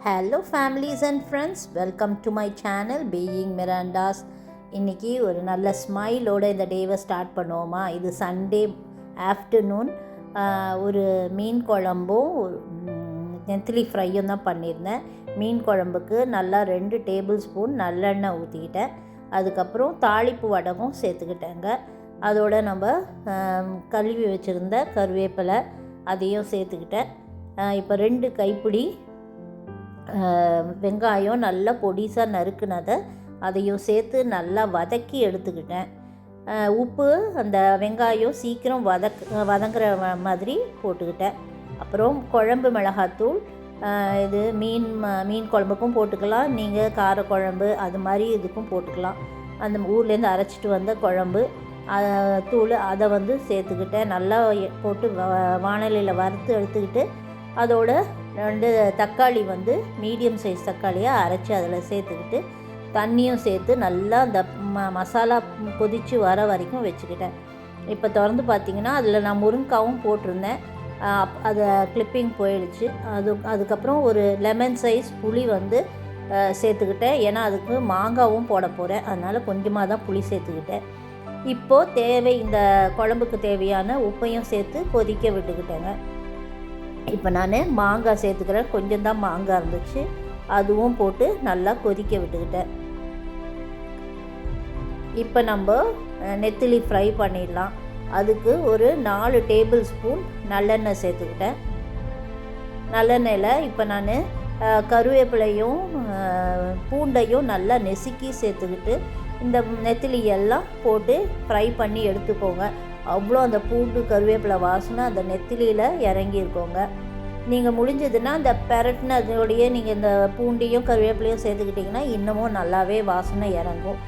Hello families and friends, welcome to my channel being Mirandas. இன்றைக்கி ஒரு நல்ல ஸ்மைலோடு இந்த டேவை ஸ்டார்ட் பண்ணுவோமா. இது சண்டே ஆஃப்டர்நூன். ஒரு மீன் குழம்பும் நெத்திலி ஃப்ரையும் தான் பண்ணியிருந்தேன். மீன் குழம்புக்கு நல்லா 2 டேபிள் ஸ்பூன் நல்லெண்ணெய் ஊற்றிக்கிட்டேன். அதுக்கப்புறம் தாளிப்பு வடகம் சேர்த்துக்கிட்டேங்க. அதோட நம்ம கழுவி வச்சுருந்த கருவேப்பிலை அதையும் சேர்த்துக்கிட்டேன். இப்போ 2 கைப்பிடி வெங்காயம் நல்லா பொடிசாக நறுக்குனதை அதையும் சேர்த்து நல்லா வதக்கி எடுத்துக்கிட்டேன். உப்பு அந்த வெங்காயம் சீக்கிரம் வதங்குற மாதிரி போட்டுக்கிட்டேன். அப்புறம் குழம்பு மிளகாத்தூள், இது மீன் குழம்புக்கும் போட்டுக்கலாம், நீங்கள் காரக்குழம்பு அது மாதிரி இதுக்கும் போட்டுக்கலாம். அந்த ஊர்லேருந்து அரைச்சிட்டு வந்த குழம்பு தூள் அதை சேர்த்துக்கிட்டேன். நல்லா போட்டு வாணலியில் வறுத்து எடுத்துக்கிட்டு அதோட 2 தக்காளி மீடியம் சைஸ் தக்காளியாக அரைச்சி அதில் சேர்த்துக்கிட்டு தண்ணியும் சேர்த்து நல்லா அந்த மசாலா கொதித்து வர வரைக்கும் வச்சுக்கிட்டேன். இப்போ திறந்து பார்த்திங்கன்னா அதில் நான் முருங்காவும் போட்டிருந்தேன். அதை கிளிப்பிங் போயிடுச்சு. அதுக்கப்புறம் ஒரு லெமன் சைஸ் புளி சேர்த்துக்கிட்டேன். ஏன்னா அதுக்கு மாங்காவும் போட போகிறேன், அதனால் கொஞ்சமாக தான் புளி சேர்த்துக்கிட்டேன். இப்போது இந்த குழம்புக்கு தேவையான உப்பையும் சேர்த்து கொதிக்க விட்டுக்கிட்டேங்க. இப்போ நான் மாங்காய் சேர்த்துக்கிறேன். கொஞ்சம் தான் மாங்காய் இருந்துச்சு, அதுவும் போட்டு நல்லா கொதிக்க விட்டுக்கிட்டேன். இப்போ நம்ம நெத்திலி ஃப்ரை பண்ணிடலாம். அதுக்கு ஒரு 4 டேபிள் ஸ்பூன் நல்லெண்ணெய் சேர்த்துக்கிட்டேன். நல்லெண்ணெயில் இப்போ நான் கருவேப்பிலையும் பூண்டையும் நல்லா நெசுக்கி சேர்த்துக்கிட்டு இந்த நெத்திலியெல்லாம் போட்டு ஃப்ரை பண்ணி எடுத்துக்கோங்க. அவ்வளோ அந்த பூண்டு கருவேப்பிலை வாசனை அந்த நெத்திலியில் இறங்கியிருக்கோங்க. நீங்கள் முடிஞ்சதுன்னா அந்த பெரட்டினதோடையே நீங்கள் இந்த பூண்டையும் கருவேப்பிலையும் சேர்த்துக்கிட்டிங்கன்னா இன்னமும் நல்லாவே வாசனை இறங்கும்.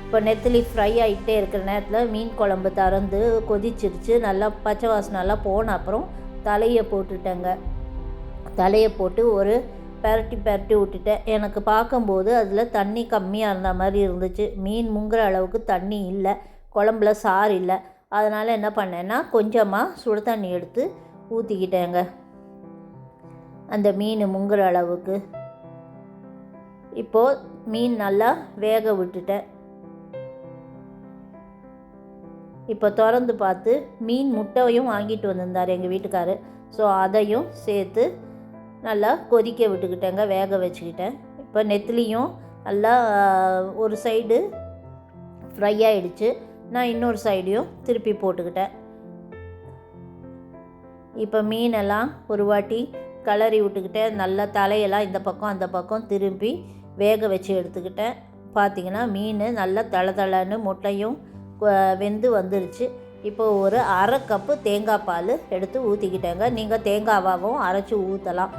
இப்போ நெத்திலி ஃப்ரை ஆகிட்டே இருக்கிற நேரத்தில் மீன் குழம்பு திறந்து கொதிச்சிருச்சு. நல்லா பச்சை வாசனைலாம் போன அப்புறம் தலையை போட்டுட்டேங்க. தலையை போட்டு ஒரு பெரட்டி விட்டுட்டேன். எனக்கு பார்க்கும்போது அதில் தண்ணி கம்மியாக இருந்த மாதிரி இருந்துச்சு. மீன் முங்குற அளவுக்கு தண்ணி இல்லை, குழம்புல சாறு இல்லை. அதனால் என்ன பண்ணேன்னா கொஞ்சமாக சுடு தண்ணி எடுத்து ஊற்றிக்கிட்டேங்க அந்த மீன் முங்குற அளவுக்கு. இப்போது மீன் நல்லா வேக விட்டுட்டேன். இப்போ திறந்து பார்த்து மீன் முட்டையும் வாங்கிட்டு வந்திருந்தார் எங்கள் வீட்டுக்காரர். ஸோ அதையும் சேர்த்து நல்லா கொதிக்க விட்டுக்கிட்டேங்க, வேக வச்சுக்கிட்டேன். இப்போ நெத்திலியும் நல்லா ஒரு சைடு ஃப்ரை ஆகிடுச்சு. நான் இன்னொரு சைடையும் திருப்பி போட்டுக்கிட்டேன். இப்போ மீனெல்லாம் ஒரு வாட்டி கிளறி விட்டுக்கிட்டேன். நல்லா தலையெல்லாம் இந்த பக்கம் அந்த பக்கம் திருப்பி வேக வச்சு எடுத்துக்கிட்டேன். பார்த்திங்கன்னா மீன் நல்லா தளன்னு முட்டையும் வெந்து வந்துருச்சு. இப்போ ஒரு 1/2 கப்பு தேங்காய் பால் எடுத்து ஊற்றிக்கிட்டேங்க. நீங்கள் தேங்காவாகவும் அரைச்சி ஊற்றலாம்.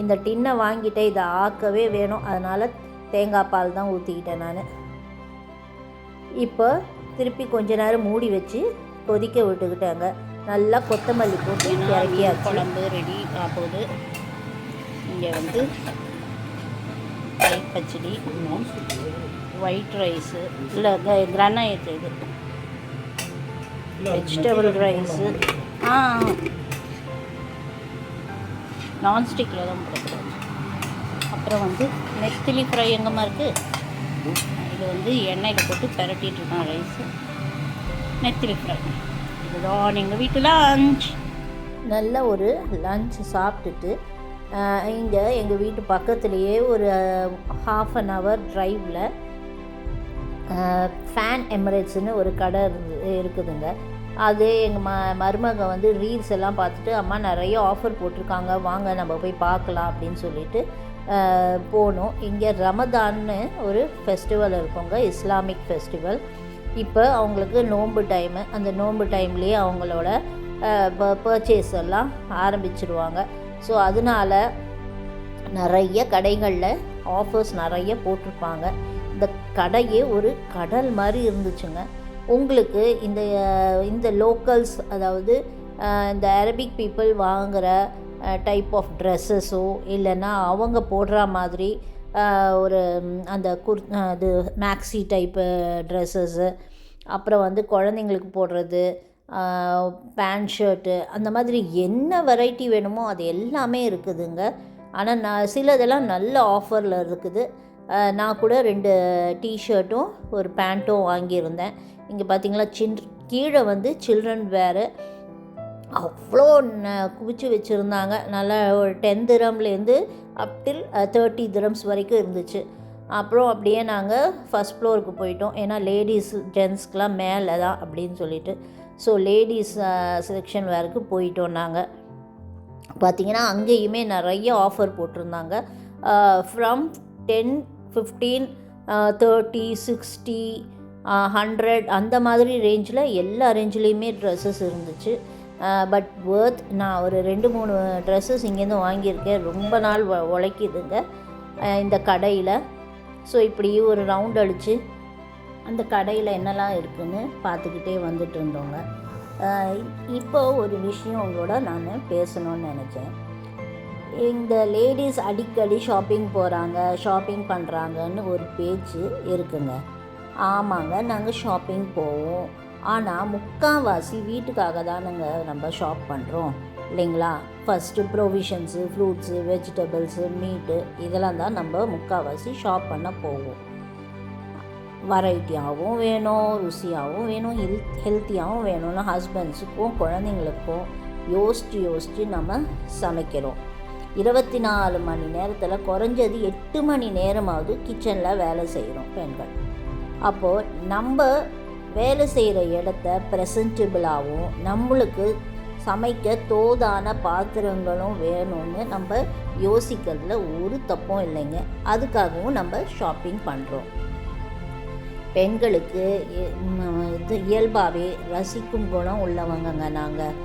இந்த டின்னை வாங்கிட்டே இதை ஆக்கவே வேணும், அதனால் தேங்காய் பால் தான் ஊற்றிக்கிட்டேன் நான். இப்போ திருப்பி கொஞ்ச நேரம் மூடி வச்சு கொதிக்க விட்டுக்கிட்டேங்க. நல்லா கொத்தமல்லி போட்டு இறக்கியாச்சு. குழம்பு ரெடி ஆகுது. இங்கே தயிர் பச்சடி, ஒயிட் ரைஸு, இல்லை கிரானைட், இது வெஜிடபிள் ரைஸு. நான்ஸ்டிக்கில் தான் போடுறோம். அப்புறம் நெத்திலி ஃப்ரை எங்கேம்மா இருக்குது. இது எண்ணெயில் போட்டு பெரட்டிகிட்ருக்கோம் ரைஸு. நெத்திலி ஃப்ரை இதுதான் எங்கள் வீட்டு லஞ்ச். நல்ல ஒரு லஞ்ச் சாப்பிட்டுட்டு இங்கே எங்கள் வீட்டு பக்கத்துலேயே ஒரு 1/2 an hour ட்ரைவில் ஃபேன் எமிரேட்ஸ்னு ஒரு கடை இருக்குதுங்க. அது எங்கள் மருமக ரீல்ஸ் எல்லாம் பார்த்துட்டு, அம்மா நிறைய ஆஃபர் போட்டிருக்காங்க, வாங்க நம்ம போய் பார்க்கலாம் அப்படின்னு சொல்லிட்டு போனோம். இங்கே ரமதான்னு ஒரு ஃபெஸ்டிவல் இருக்குங்க, இஸ்லாமிக் ஃபெஸ்டிவல். இப்போ அவங்களுக்கு நோன்பு டைமு. அந்த நோன்பு டைம்லேயே அவங்களோட பர்ச்சேஸ் எல்லாம் ஆரம்பிச்சிடுவாங்க. ஸோ அதனால் நிறைய கடைகளில் ஆஃபர்ஸ் நிறைய போட்டிருப்பாங்க. இந்த கடையே ஒரு கடல் மாதிரி இருந்துச்சுங்க. உங்களுக்கு இந்த லோக்கல்ஸ், அதாவது இந்த அரபிக் பீப்புள் வாங்குகிற டைப் ஆஃப் ட்ரெஸ்ஸஸோ இல்லைன்னா அவங்க போடுற மாதிரி ஒரு அந்த அது மேக்ஸி டைப்பு ட்ரெஸ்ஸஸ்ஸு, அப்புறம் குழந்தைங்களுக்கு போடுறது பேண்ட் ஷர்ட்டு, அந்த மாதிரி என்ன வெரைட்டி வேணுமோ அது எல்லாமே இருக்குதுங்க. ஆனால் நான் சிலதெல்லாம் நல்ல ஆஃபரில் இருக்குது. நான் கூட 2 டிஷர்ட்டும் ஒரு பேண்ட்டும் வாங்கியிருந்தேன். இங்கே பார்த்தீங்களா, கீழே வந்து சில்ட்ரன் வேறு அவ்வளோ குவிச்சு வச்சுருந்தாங்க. நல்லா ஒரு 10 திரம்லேருந்து அப் டில் 30 திரம்ஸ் வரைக்கும் இருந்துச்சு. அப்புறம் அப்படியே நாங்கள் ஃபஸ்ட் ஃப்ளோருக்கு போயிட்டோம். ஏன்னா லேடிஸ் ஜென்ஸ்க்கெலாம் மேலே தான் அப்படின்னு சொல்லிட்டு. ஸோ லேடிஸ் செக்ஷன் வேறுக்கு போயிட்டோம். நாங்கள் பார்த்திங்கன்னா அங்கேயுமே நிறைய ஆஃபர் போட்டிருந்தாங்க. ஃப்ரம் 10, 15, 30, 60, 100 அந்த மாதிரி ரேஞ்சில் எல்லா ரேஞ்சிலையுமே ட்ரெஸ்ஸஸ் இருந்துச்சு. பட் வர்த். நான் ஒரு 2-3 ட்ரெஸ்ஸஸ் இங்கேருந்து வாங்கியிருக்கேன். ரொம்ப நாள் உழைக்கிதுங்க இந்த கடையில். ஸோ இப்படி ஒரு ரவுண்ட் அடித்து அந்த கடையில் என்னெல்லாம் இருக்குதுன்னு பார்த்துக்கிட்டே வந்துட்டு இருந்தோங்க. இப்போ ஒரு விஷயம் உங்களோட நான் பேசணும்னு நினச்சேன். இந்த லேடிஸ் அடிக்கடி ஷாப்பிங் போகிறாங்க, ஷாப்பிங் பண்ணுறாங்கன்னு ஒரு பேச்சு இருக்குங்க. ஆமாங்க, நாங்கள் ஷாப்பிங் போவோம். ஆனால் முக்கால்வாசி வீட்டுக்காக தானுங்க நம்ம ஷாப் பண்ணுறோம் இல்லைங்களா? ஃபஸ்ட்டு ப்ரொவிஷன்ஸு, ஃப்ரூட்ஸு, வெஜிடபிள்ஸு, மீட்டு இதெல்லாம் தான் நம்ம முக்கால்வாசி ஷாப் பண்ண போவோம். வெரைட்டியாகவும் வேணும், ருசியாகவும் வேணும், ஹெல்த்தியாகவும் வேணும்னு ஹஸ்பண்ட்ஸுக்கும் குழந்தைங்களுக்கும் யோசித்து நம்ம சமைக்கிறோம். 24 மணி நேரத்தில் குறைஞ்சது 8 மணி நேரமாவது கிச்சனில் வேலை செய்கிறோம் பெண்கள். அப்போது நம்ம வேலை செய்கிற இடத்த ப்ரெசன்டபிளாகவும் நம்மளுக்கு சமைக்க தோதான பாத்திரங்களும் வேணும்னு நம்ம யோசிக்கிறதுல ஒரு தப்பும் இல்லைங்க. அதுக்காகவும் நம்ம ஷாப்பிங் பண்ணுறோம். பெண்களுக்கு இது இயல்பாகவே ரசிக்கும் குணம் உள்ளவங்கங்க. நாங்கள்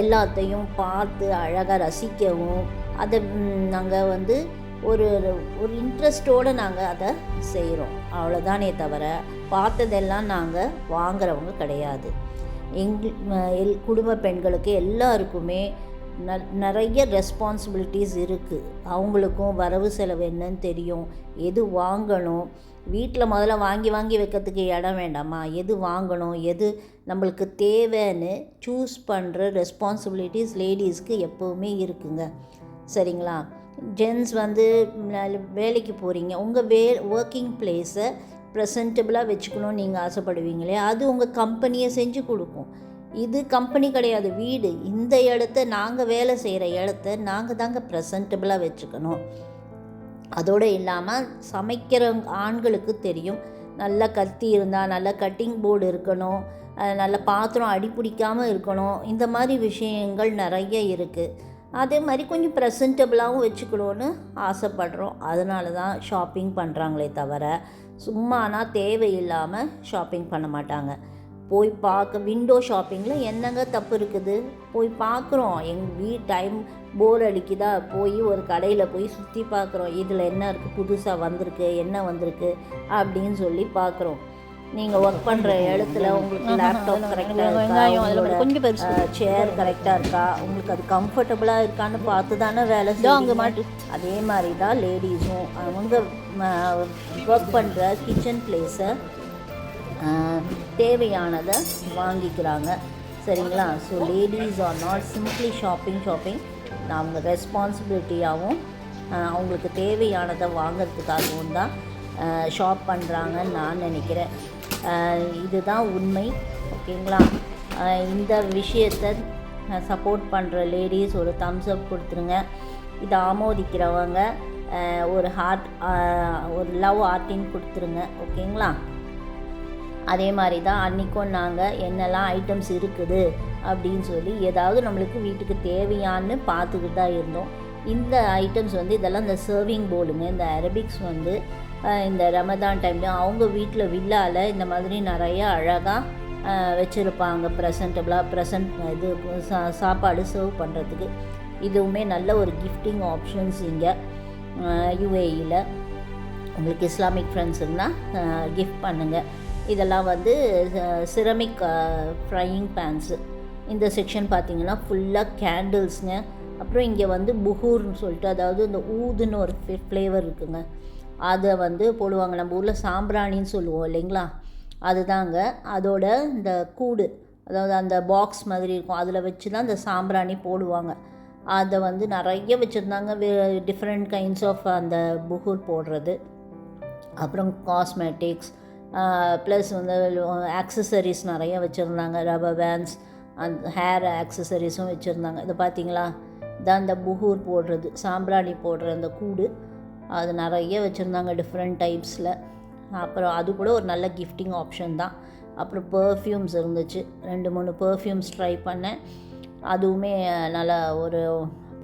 எல்லாத்தையும் பார்த்து அழகாக ரசிக்கவும் அதை நாங்கள் வந்து ஒரு இன்ட்ரெஸ்டோடு நாங்கள் அதை செய்கிறோம். அவ்வளோதானே தவிர பார்த்ததெல்லாம் நாங்கள் வாங்குறவங்க கிடையாது. குடும்ப பெண்களுக்கு எல்லாருக்குமே நிறைய ரெஸ்பான்சிபிலிட்டிஸ் இருக்குது. அவங்களுக்கும் வரவு செலவு என்னன்னு தெரியும், எது வாங்கணும், வீட்டில் முதல்ல வாங்கி வைக்கிறதுக்கு இடம் வேண்டாமா, எது வாங்கணும், எது நம்மளுக்கு தேவைன்னு சூஸ் பண்ணுற ரெஸ்பான்சிபிலிட்டிஸ் லேடிஸ்க்கு எப்போவுமே இருக்குங்க. சரிங்களா? ஜென்ஸ் வந்து வேலைக்கு போகிறீங்க, உங்கள் ஒர்க்கிங் பிளேஸை ப்ரெசன்டபிளாக வச்சுக்கணும்னு நீங்கள் ஆசைப்படுவீங்களே, அது உங்கள் கம்பெனியை செஞ்சு கொடுக்கும். இது கம்பெனி கிடையாது, வீடு. இந்த இடத்த நாங்கள் வேலை செய்கிற இடத்த நாங்கள் தாங்க ப்ரெசன்டபிளாக வச்சுக்கணும். அதோடு இல்லாமல் சமைக்கிற ஆண்களுக்கு தெரியும், நல்ல கத்தி இருந்தால், நல்ல கட்டிங் போர்டு இருக்கணும், நல்ல பாத்திரம் அடிப்பிடிக்காமல் இருக்கணும். இந்த மாதிரி விஷயங்கள் நிறைய இருக்குது. அதே மாதிரி கொஞ்சம் ப்ரெசன்டபிளாகவும் வச்சுக்கணுன்னு ஆசைப்படுறோம். அதனால தான் ஷாப்பிங் பண்ணுறாங்களே தவிர சும்மானா தேவையில்லாமல் ஷாப்பிங் பண்ண மாட்டாங்க. போய் பார்க்க விண்டோ ஷாப்பிங்கில் என்னங்க தப்பு இருக்குது? போய் பார்க்குறோம், டைம் போர் அடிக்குதா, போய் ஒரு கடையில் போய் சுற்றி பார்க்குறோம், இதில் என்ன இருக்குது, புதுசாக வந்திருக்கு, என்ன வந்திருக்கு அப்படின்னு சொல்லி பார்க்குறோம். நீங்கள் ஒர்க் பண்ணுற இடத்துல உங்களுக்கு லேப்டாப் கரெக்டாக இருக்கா, கொஞ்சம் சேர் கரெக்டாக இருக்கா, உங்களுக்கு அது கம்ஃபர்டபுளாக இருக்கான்னு பார்த்து தானே வேலை செய்யுங்க. அதே மாதிரி தான் லேடிஸும் அவங்க ஒர்க் பண்ணுற கிச்சன் பிளேஸை தேவையானதை வாங்கிக்கிறாங்க. சரிங்களா? So ladies are not simply shopping. அவங்க ரெஸ்பான்சிபிலிட்டியாகவும் அவங்களுக்கு தேவையானதை வாங்கிறதுக்காகவும் தான் ஷாப் பண்ணுறாங்கன்னு நான் நினைக்கிறேன். இதுதான் உண்மை. ஓகேங்களா? இந்த விஷயத்தை சப்போர்ட் பண்ணுற லேடிஸ் ஒரு தம்ஸ் அப் கொடுத்துருங்க. இதை ஆமோதிக்கிறவங்க ஒரு ஒரு லவ் ஹார்ட்டின்னு கொடுத்துருங்க. ஓகேங்களா? அதே மாதிரி தான் அன்றைக்கும் நாங்கள் என்னெல்லாம் ஐட்டம்ஸ் இருக்குது அப்படின்னு சொல்லி ஏதாவது நம்மளுக்கு வீட்டுக்கு தேவையான்னு பார்த்துக்கிட்டு தான் இருந்தோம். இந்த ஐட்டம்ஸ் வந்து இதெல்லாம் இந்த சர்விங் போலுங்க. இந்த அரபிக்ஸ் வந்து இந்த ரமதான் டைம்லையும் அவங்க வீட்டில் வில்லால் இந்த மாதிரி நிறைய அழகாக வச்சுருப்பாங்க ப்ரெசன்டபுளாக இது சாப்பாடு சர்வ் பண்ணுறதுக்கு. இதுவுமே நல்ல ஒரு கிஃப்டிங் ஆப்ஷன்ஸ் இங்கே யுஏஇயில். உங்களுக்கு இஸ்லாமிக் ஃப்ரெண்ட்ஸ் இருந்தால் கிஃப்ட் பண்ணுங்கள். இதெல்லாம் வந்து சிரமிக் ஃப்ரையிங் பேன்ஸு. இந்த செக்ஷன் பார்த்திங்கன்னா ஃபுல்லாக கேண்டில்ஸுங்க. அப்புறம் இங்கே வந்து புகூர்னு சொல்லிட்டு, அதாவது இந்த ஊதுன்னு ஒரு ஃப்ளேவர் இருக்குங்க, அதை வந்து போடுவாங்க. நம்ம ஊரில் சாம்பிராணின்னு சொல்லுவோம் இல்லைங்களா, அதுதாங்க. அதோட இந்த கூடு, அதாவது அந்த பாக்ஸ் மாதிரி இருக்கும், அதில் வச்சு தான் இந்த சாம்பிராணி போடுவாங்க. அதை வந்து நிறைய வச்சுருந்தாங்க. டிஃப்ரெண்ட் கைண்ட்ஸ் ஆஃப் அந்த புகூர் போடுறது. அப்புறம் காஸ்மெட்டிக்ஸ் ப்ளஸ் வந்து ஆக்சசரிஸ் நிறைய வச்சுருந்தாங்க. ரப்பர் பேண்ட்ஸ், அந்த ஹேர் ஆக்சசரிஸும் வச்சுருந்தாங்க. இது பார்த்திங்களா, இதான் இந்த புகூர் போடுறது, சாம்பிராணி போடுற அந்த கூடு, அது நிறைய வச்சுருந்தாங்க டிஃப்ரெண்ட் டைப்ஸில். அப்புறம் அது கூட ஒரு நல்ல கிஃப்டிங் ஆப்ஷன் தான். அப்புறம் பர்ஃப்யூம்ஸ் இருந்துச்சு, 2-3 பர்ஃப்யூம்ஸ் ட்ரை பண்ணேன். அதுவுமே நல்லா ஒரு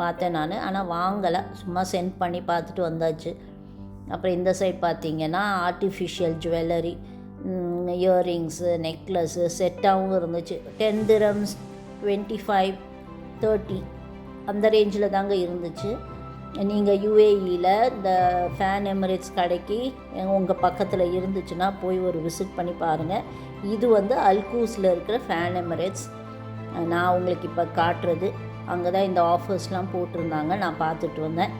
பார்த்தேன் நான், ஆனால் வாங்கலை, சும்மா சென்ட் பண்ணி பார்த்துட்டு வந்தாச்சு. அப்புறம் இந்த சைட் பார்த்திங்கன்னா ஆர்டிஃபிஷியல் ஜுவல்லரி, இயர்ரிங்ஸு, நெக்லஸ்ஸு செட்டாகவும் இருந்துச்சு. 10 dirhams, 25, 30 அந்த ரேஞ்சில் தாங்க இருந்துச்சு. நீங்கள் யுஏஇயில் இந்த ஃபேன் எமிரேட்ஸ் கடைக்கு உங்கள் பக்கத்தில் இருந்துச்சுன்னா போய் ஒரு விசிட் பண்ணி பாருங்கள். இது வந்து அல்கூஸில் இருக்கிற ஃபேன் எமிரேட்ஸ். நான் உங்களுக்கு இப்போ காட்டுறது, அங்கே தான் இந்த ஆஃபர்ஸ்லாம் போட்டிருந்தாங்க, நான் பார்த்துட்டு வந்தேன்.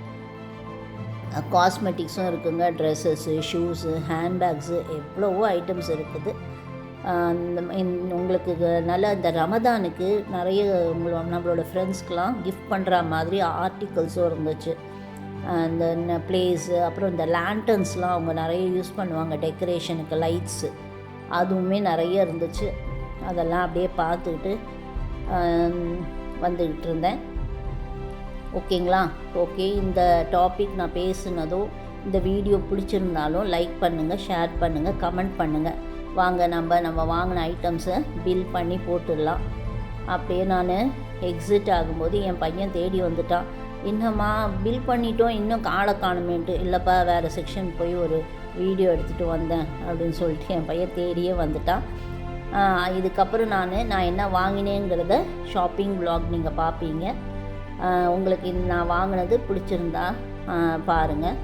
காஸ்மெட்டிக்ஸும் இருக்குங்க, ட்ரெஸ்ஸஸ்ஸு, ஷூஸு, ஹேண்ட்பேக்ஸு, எவ்வளவோ ஐட்டம்ஸ் இருக்குது. உங்களுக்கு நல்ல இந்த ரமதானுக்கு நிறைய நம்மளோட ஃப்ரெண்ட்ஸ்க்கெலாம் கிஃப்ட் பண்ணுற மாதிரி ஆர்டிகல்ஸும் இருந்துச்சு. இந்த ப்ளேஸு, அப்புறம் இந்த லேண்டன்ஸ்லாம் அவங்க நிறைய யூஸ் பண்ணுவாங்க டெக்கரேஷனுக்கு, லைட்ஸு, அதுவுமே நிறைய இருந்துச்சு. அதெல்லாம் அப்படியே பார்த்துக்கிட்டு வந்துக்கிட்டு இருந்தேன். ஓகேங்களா? ஓகே, இந்த டாபிக் நான் பேசுனதும் இந்த வீடியோ பிடிச்சிருந்தாலும் லைக் பண்ணுங்கள், ஷேர் பண்ணுங்கள், கமெண்ட் பண்ணுங்கள். வாங்க நம்ம வாங்கின ஐட்டம்ஸை பில் பண்ணி போட்டுடலாம். அப்படியே நான் எக்ஸிட் ஆகும்போது என் பையன் தேடி வந்துட்டான். என்னம்மா பில் பண்ணிட்டோம், இன்னும் ஆளை காணுமேன்ட்டு. இல்லைப்பா, வேறு செக்ஷன் போய் ஒரு வீடியோ எடுத்துகிட்டு வந்தேன் அப்படின்னு சொல்லிட்டு என் பையன் தேடியே வந்துட்டான். இதுக்கப்புறம் நான் என்ன வாங்கினேங்கிறத ஷாப்பிங் vlog நீங்கள் பார்ப்பீங்க. உங்களுக்கு நான் வாங்கினது பிடிச்சிருந்தா பாருங்கள்.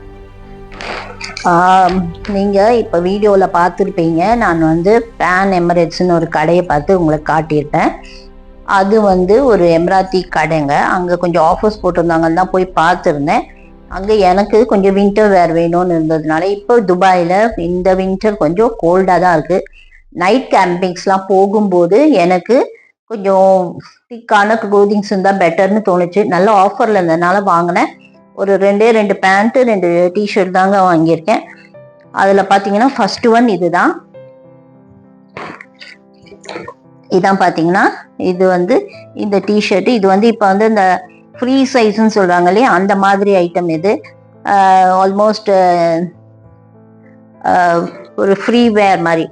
நீங்கள் இப்போ வீடியோவில் பார்த்துருப்பீங்க, நான் வந்து பேன் எமிரேட்ஸ்னு ஒரு கடையை பார்த்து உங்களுக்கு காட்டியிருப்பேன். அது வந்து ஒரு எம்ராத்தி கடைங்க. அங்கே கொஞ்சம் ஆஃபர்ஸ் போட்டிருந்தாங்கன்னு தான் போய் பார்த்துருந்தேன். அங்கே எனக்கு கொஞ்சம் வின்டர் வேர் வேணும்னு இருந்ததுனால, இப்போ துபாயில் இந்த வின்டர் கொஞ்சம் கோல்டாக தான் இருக்குது. நைட் கேம்பிங்ஸ்லாம் போகும்போது எனக்கு கொஞ்சம் திக்கான க்ளோதிங்ஸ் இருந்தால் பெட்டர்னு தோணுச்சு. நல்ல ஆஃபரில் இருந்ததுனால வாங்கினேன். ஒரு 2 பேண்ட்டு 2 டிஷர்ட் தாங்க வாங்கியிருக்கேன். அதில் பார்த்தீங்கன்னா ஃபர்ஸ்ட் ஒன் இதுதான் பார்த்தீங்கன்னா, இது வந்து இந்த டிஷர்ட்டு. இது வந்து இப்போ வந்து இந்த ஃப்ரீ சைஸ்ன்னு சொல்கிறாங்க இல்லையா, அந்த மாதிரி ஐட்டம் இது. ஆல்மோஸ்ட் ஒரு ஃப்ரீ வேர் மாதிரி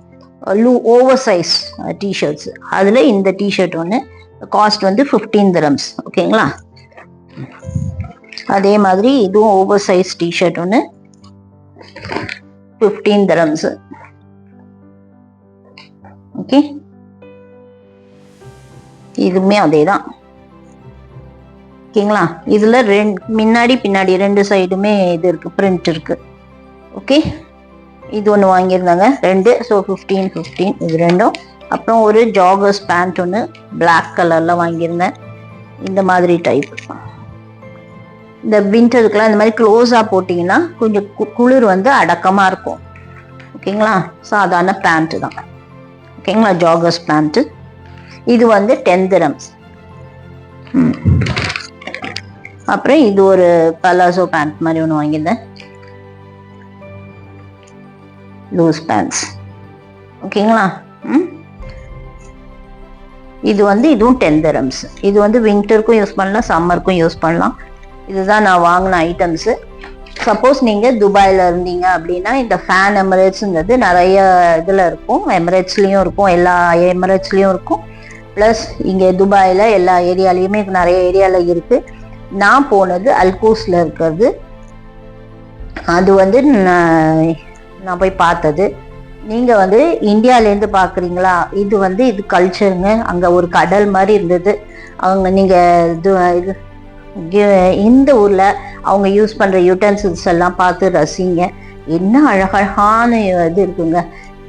ஓவர் சைஸ் டிஷர்ட்ஸ். அதில் இந்த டிஷர்ட் ஒன்று காஸ்ட் வந்து 15 dirhams. ஓகேங்களா? அதே மாதிரி இதுவும் ஓவர் சைஸ் டிஷர்ட் ஒன்று 15 dirhams. ஓகே, இதுவுமே அதே தான். ஓகேங்களா? இதில் முன்னாடி பின்னாடி 2 சைடுமே இது இருக்குது, பிரிண்ட் இருக்குது. ஓகே, இது ஒன்று வாங்கியிருந்தாங்க 2. ஸோ 15 இது ரெண்டும். அப்புறம் ஒரு ஜாகர்ஸ் பேண்ட் ஒன்று பிளாக் கலரில் வாங்கியிருந்தேன். இந்த மாதிரி டைப். இந்த வின்டருக்குலாம் இந்த மாதிரி க்ளோஸாக போட்டிங்கன்னா கொஞ்சம் குளிர் வந்து அடக்கமாக இருக்கும். ஓகேங்களா? சாதாரண பேண்ட்டு தான். ஓகேங்களா? Joggers pant. இது வந்து 10 dirhams. அப்புறம் இது ஒரு பலாசோ பேண்ட் மாதிரி ஒன்று வாங்கியிருந்தேன், லூஸ் பேண்ட்ஸ். ஓகேங்களா? இது வந்து இதுவும் 10 dirhams. இது வந்து வின்டருக்கும் யூஸ் பண்ணலாம், சம்மருக்கும் யூஸ் பண்ணலாம். இதுதான் நான் வாங்கின ஐட்டம்ஸு. சப்போஸ் நீங்கள் துபாயில் இருந்தீங்க அப்படின்னா இந்த ஃபேன் எமிரேட்ஸுங்கிறது நிறைய இதில் இருக்கும். எமிரேட்ஸ்லேயும் இருக்கும், எல்லா எமிரேட்ஸ்லேயும் இருக்கும். ப்ளஸ் இங்கே துபாயில் எல்லா ஏரியாலையுமே நிறைய ஏரியாவில் இருக்குது. நான் போனது அல்கூஸில் இருக்கிறது. அது வந்து நான் போய் பார்த்தது. நீங்கள் வந்து இந்தியாவிலேருந்து பார்க்குறீங்களா, இது வந்து இது கல்ச்சருங்க. அங்கே ஒரு கடல் மாதிரி இருந்தது. அவங்க நீங்கள் இந்த ஊரில் அவங்க யூஸ் பண்ணுற யூட்டன்சில்ஸ் எல்லாம் பார்த்து ரசிங்க. என்ன அழகழகான இது இருக்குங்க.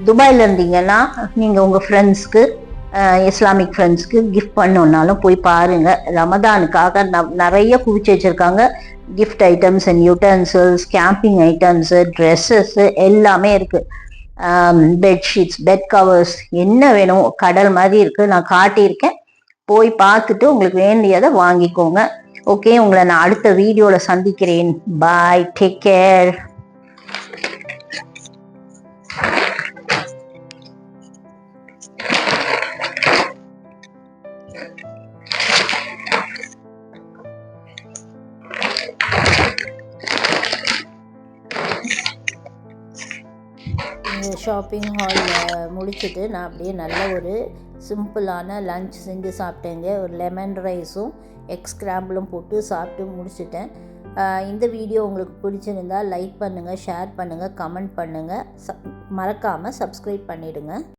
துபாயில் இருந்தீங்கன்னா நீங்கள் உங்கள் ஃப்ரெண்ட்ஸ்க்கு, இஸ்லாமிக் ஃப்ரெண்ட்ஸ்க்கு கிஃப்ட் பண்ணோன்னாலும் போய் பாருங்கள். ரமதானுக்காக நிறைய குவிச்சு வச்சுருக்காங்க. Gift items and utensils, camping items, dresses எல்லாமே இருக்குது. பெட்ஷீட்ஸ், பெட் கவர்ஸ், என்ன வேணும் கடல் மாதிரி இருக்குது. நான் காட்டியிருக்கேன், போய் பார்த்துட்டு உங்களுக்கு வேண்டியதை வாங்கிக்கோங்க. ஓகே, உங்களை நான் அடுத்த வீடியோவில் சந்திக்கிறேன். பாய், டேக் கேர். ஷாப்பிங் ஹாலில் முடிச்சுட்டு நான் அப்படியே நல்ல ஒரு சிம்பிளான லன்ச் செஞ்சு சாப்பிட்டேங்க. ஒரு லெமன் ரைஸும் எக் ஸ்க்ராம்பிளும் போட்டு சாப்பிட்டு முடிச்சிட்டேன். இந்த வீடியோ உங்களுக்கு பிடிச்சிருந்தால் லைக் பண்ணுங்கள், ஷேர் பண்ணுங்கள், கமெண்ட் பண்ணுங்கள். மறக்காமல் சப்ஸ்கிரைப் பண்ணிவிடுங்க.